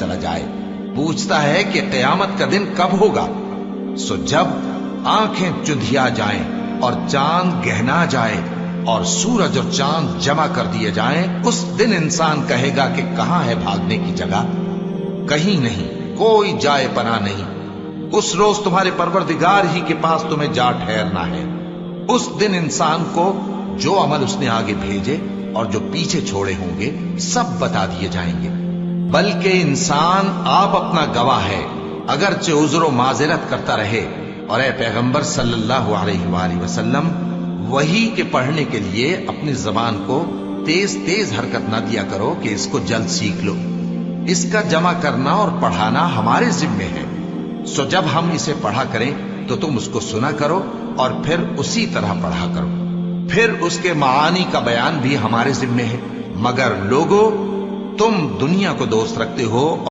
چلا جائے، پوچھتا ہے کہ قیامت کا دن کب ہوگا۔ سو جب آنکھیں چندھیا جائیں اور چاند گہنا جائے اور سورج اور چاند جمع کر دیے جائیں، اس دن انسان کہے گا کہ کہاں ہے بھاگنے کی جگہ؟ کہیں نہیں، کوئی جائے پناہ نہیں۔ اس روز تمہارے پروردگار ہی کے پاس تمہیں جا ٹھہرنا ہے۔ اس دن انسان کو جو عمل اس نے آگے بھیجے اور جو پیچھے چھوڑے ہوں گے سب بتا دیے جائیں گے، بلکہ انسان آپ اپنا گواہ ہے، اگرچہ عذر و معذرت کرتا رہے۔ اور اے پیغمبر صلی اللہ علیہ وآلہ وسلم، وحی کے پڑھنے کے لیے اپنی زبان کو تیز تیز حرکت نہ دیا کرو کہ اس کو جلد سیکھ لو۔ اس کا جمع کرنا اور پڑھانا ہمارے ذمے ہے، سو جب ہم اسے پڑھا کریں تو تم اس کو سنا کرو اور پھر اسی طرح پڑھا کرو۔ پھر اس کے معانی کا بیان بھی ہمارے ذمے ہے، مگر لوگو تم دنیا کو دوست رکھتے ہو